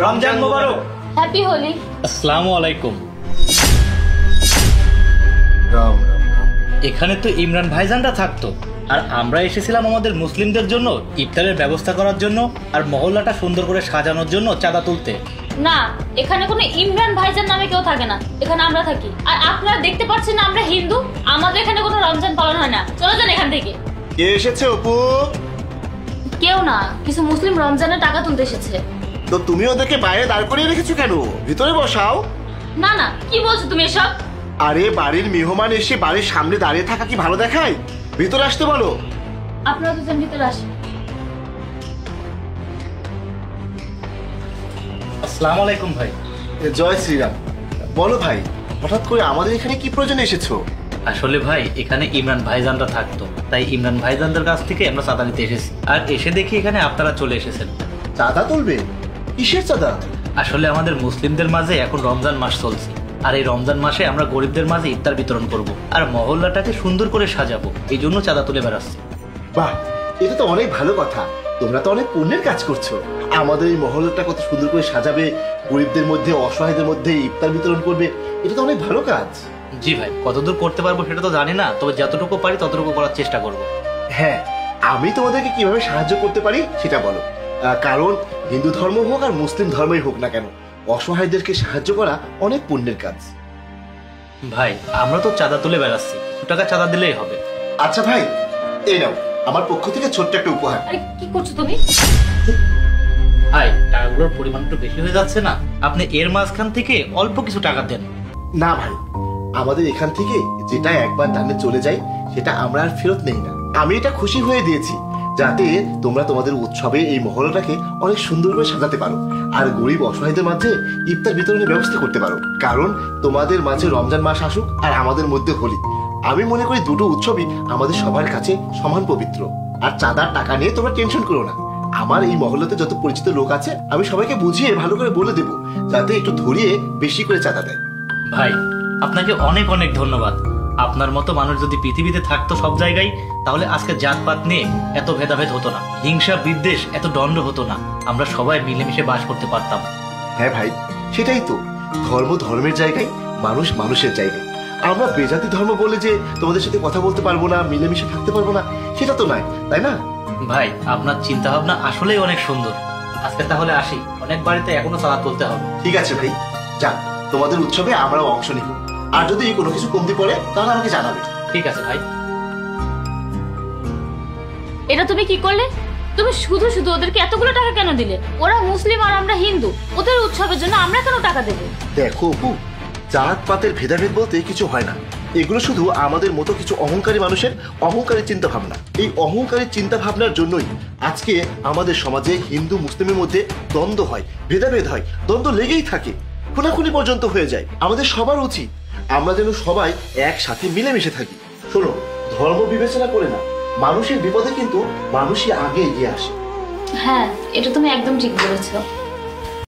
রমজান মোবারক। Happy Holi. আসসালামু আলাইকুম। রাম রাম। এখানে তো ইমরান ভাইজানরা থাকতো, আর আমরা এসেছিলাম আমাদের মুসলিমদের জন্য ইফতারের ব্যবস্থা করার জন্য আর মহল্লাটা সুন্দর করে সাজানোর জন্য চাঁদা তুলতে। না, এখানে কোনো ইমরান ভাইজান নামে কেউ থাকে না, এখানে আমরা থাকি। আর আপনারা দেখতে পাচ্ছেন না আমরা হিন্দু, আমাদের এখানে কোনো রমজান পালন হয় না। চলে যান এখান থেকে। কে এসেছে অপু? কেউ না, কিছু মুসলিম রমজানের টাকা তুলতে এসেছে। তো তুমি ওদেরকে বাইরে দাঁড় করিয়ে রেখেছো কেন? ভিতরে বসাও। না না, কি বলছো তুমি এসব? আরে বাড়ির মেহমান এসে বাড়ির সামনে দাঁড়িয়ে থাকা কি ভালো দেখায়? ভিতরে আসতে বলো। আপনারা দুজন ভিতরে আসেন। আসসালামু আলাইকুম ভাই। জয় শ্রীরাম। বলো ভাই, হঠাৎ করে আমাদের এখানে কি প্রয়োজনে এসেছো? আসলে ভাই এখানে ইমরান ভাইজানরা থাকতো, তাই ইমরান ভাইজানদের কাছ থেকে আমরা চাঁদা নিতে এসেছি। আর এসে দেখি এখানে আপনারা চলে এসেছেন। চাঁদা তুলবে? কিসের চাঁদা? আসলে আমাদের মুসলিমদের মাঝে এখন রমজান মাস চলছে, আর এই রমজান মাসে আমরা গরিবদের মাঝে ইফতার বিতরণ করব আর মহল্লাটাকে সুন্দর করে সাজাবো, এই জন্য চাঁদা তুলে বেড়াচ্ছি। বাহ, এটা তো অনেক ভালো কথা। তোমরা তো অনেক পুণ্যের কাজ করছো। আমাদের এই মহল্লাটা কত সুন্দর করে সাজাবে, গরিবদের মধ্যে অসহায়দের মধ্যে ইফতার বিতরণ করবে, এটা তো অনেক ভালো কাজ। জি ভাই, কতদূর করতে পারবো সেটা তো জানি না, তবে যতটুকু পারি ততটুকু করার চেষ্টা করব। হ্যাঁ, আমি তোমাদেরকে কিভাবে সাহায্য করতে পারি সেটা বলো। কারণ হিন্দু ধর্ম হোক আর মুসলিম ধর্মই হোক না কেন, অসহায়দেরকে সাহায্য করা অনেক পুণ্যের কাজ। ভাই আমরা তো চাঁদা তুলে বেড়াচ্ছি, 2 টাকা চাঁদা দিলেই হবে। আচ্ছা ভাই, এই নাও আমার পক্ষ থেকে ছোট্ট একটা উপহার। আরে কি করছো তুমি? ভাই টাকাগুলোর পরিমাণ একটু বেশি হয়ে যাচ্ছে না? আপনি এর মাঝখান থেকে অল্প কিছু টাকা দেন। না ভাই, আমাদের এখান থেকে যেটা একবার দানে চলে যায় সেটা আমরা আর ফেরত নেই না। আমি এটা খুশি হয়ে দিয়েছি যাতে তোমরা তোমাদের উৎসবে এই মহল্লাটাকে অনেক সুন্দর করে সাজাতে পারো আর গরিব অসহায়দের মাঝে ইফতার বিতরণের ব্যবস্থা করতে পারো। কারণ তোমাদের মাঝে রমজান মাস আসুক আর আমাদের মধ্যে হোলি, আমি মনে করি দুটো উৎসবই আমাদের সবার কাছে সমান পবিত্র। আর চাঁদার টাকা নিয়ে তোমরা টেনশন করো না। আমার এই মহল্লাতে যত পরিচিত লোক আছে আমি সবাইকে বুঝিয়ে ভালো করে বলে দেবো যাতে একটু ধরিয়ে বেশি করে চাঁদা দেয়। ভাই আপনাকে অনেক অনেক ধন্যবাদ। আপনার মতো মানুষ যদি পৃথিবীতে থাকতো সব জায়গায়, তাহলে আজকে জাতপাত নিয়ে এত ভেদাভেদ হতো না, হিংসা বিদ্বেষ এত দণ্ড হতো না, আমরা সবাই মিলেমিশে বাস করতে পারতাম। হ্যাঁ ভাই, সেটাই তো। ধর্ম ধর্মের জায়গায়, মানুষ মানুষের জায়গায়। আমরা বেজাতি ধর্ম বলে যে তোমাদের সাথে কথা বলতে পারবো না, মিলেমিশে থাকতে পারবো না, সেটা তো নয়, তাই না? ভাই আপনার চিন্তা ভাবনা আসলেই অনেক সুন্দর। আজকে তাহলে আসি, অনেক বাড়িতে এখনো চাঁদা তুলতে হবে। ঠিক আছে ভাই, যাক, তোমাদের উৎসবে আমরাও অংশ নিব। আর যদি কোনো কিছু কমতি পড়ে তাহলে আমাকে জানাবে। ঠিক আছে ভাই। এটা তুমি কি করলে? তুমি শুধু শুধু ওদেরকে এতগুলো টাকা কেন দিলে? ওরা মুসলিম আর আমরা হিন্দু, ওদের উৎসবের জন্য আমরা কেন টাকা দেবো? দেখো অপু, জাত পাতের ভেদাভেদ বলতে কিছু হয় না। এগুলো শুধু আমাদের মতো কিছু অহংকারী মানুষের অহংকারী চিন্তা ভাবনা। এই অহংকারী চিন্তা ভাবনার জন্যই আজকে আমাদের সমাজে হিন্দু মুসলিমের মধ্যে দ্বন্দ্ব হয়, ভেদাভেদ হয়, দ্বন্দ্ব লেগেই থাকে, খুনাখুনি পর্যন্ত হয়ে যায়। আমাদের সবার উচিত আমরা যেন সবাই একসাথে মিলেমিশে থাকি। শোনো, ধর্ম বিবেচনা করে না, মানুষের বিপদে কিন্তু মানুষই আগে এগিয়ে আসে। হ্যাঁ, এটা তুমি একদম ঠিক বলেছো।